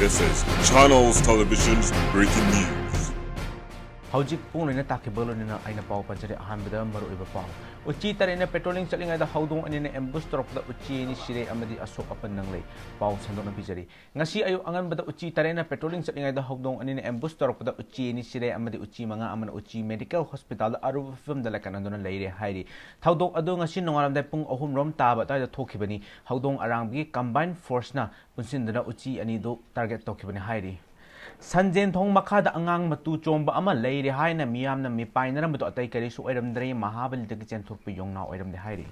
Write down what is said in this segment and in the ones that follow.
This is Channels Television's breaking news. Hojik pung na takibalo na ay napaw pa dyan ahamida maro iba pa. Uchi tari na petroling sa lingay da haudong ani na embus torok da uchi ni sire amadi asok apan nang lay. Paw sando na bijari. Ngasi ayo angan bada uchi tari na petroling sa lingay da haudong ani na embus torok da uchi ni sire amadi uchi mga aman uchi medical hospital da aru film da lakan ando na layre hairi. Haudong ado ngasi nongaram da pung ahum rom taba tayo da tokibani. Haudong arang bigi combined force na punsin da uchi ani do target tokibani hairi. Sanjen thong makada angang matu chomba ama leire haina miyam na mipay na ramdo atay kari su oiramdre mahabal dagi chenthok piyong na oiramde hairi.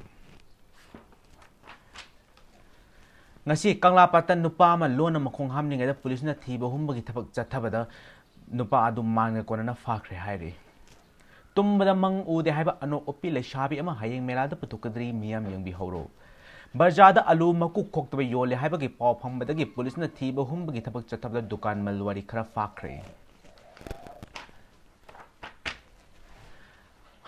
Ngasi kanglapatan nupa ma lo na makong hamni ngada pulis na thiba humbagi thapag chathabada nupa adu mangna kona na fakre hairi. Tumbada mang ude haiba ano opi le shabi ama hayeng melada putukadri miyam yang bihoro. Barjada alu maku koktabe yole haibagi paw phambadagi police na thiba humbagi thabak chathabda dukan malwari khara fakre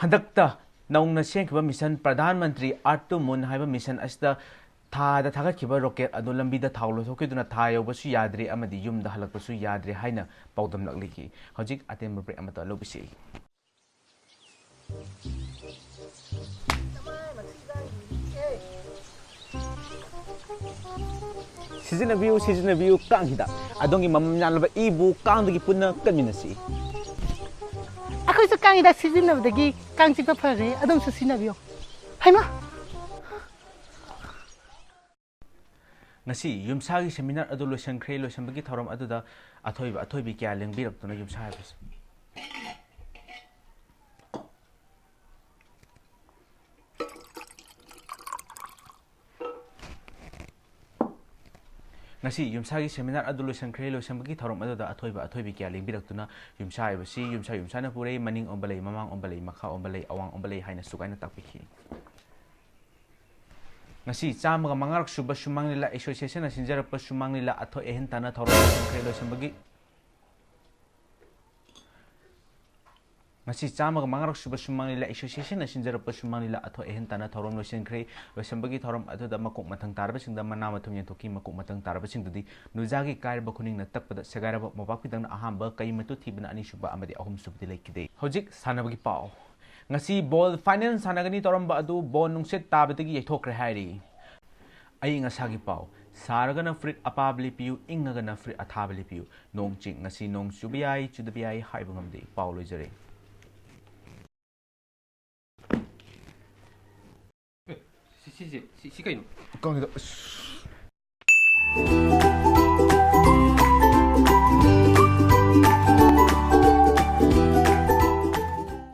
handakta naungna senkhiba mission pradhan mantri artu mun haiba mission asta thada thagakiba rocket adu lambi da thawlo thokiduna thayo basu yadre amadi yumda halakbasu yadre haina pawdam lakliki hojik atem break amata lobisi season view kang hida adongi mamnalaba ibu kang dagi punna kanminasi akoy sa kang hida season dagi kang sipa phare adong sa sinabyo haima ngasi yumsagi seminar adu loisan khrei loisan bagi thoram aduda athoibi kya lengbirak tuna yumsa habis ngasi yumsagi seminar adu loisan khrei loisan bagi thoram aduda athoibi kya lengbirak tuna yumsa habisi yumsa na purei maning ombalei mamang ombalei makha ombalei awang ombalei haina sugaina takpikhi ngasi chamaga mangarak suba sumang nila association na sinjarapa sumang nila atho ehin tana thoram loisan khrei loisan bagi ngasi chamaga mangarak suba sumang nila association na sinjarapa sumang nila atho ehin tana thoram loisan khrei loisan bagi thoram aduda makok mathang tarba singda mana mathum yentoki makok mathang tarba singdudi nujagi kairba khuning na takpada segaraba mabakpidang na ahamba kai matu thibna ani suba amadi ahum subdi laikide hojik sanabagi pao ngasi ball final sanagani toramba adu ball nungset tabadagi yaithokre hairi ai ngasagi pao saragana frit apabli piu ingagana frit athabli piu nongching ngasi nong subiyai chudabiyai haibungamde pao loijare 시가 있노? 깡이다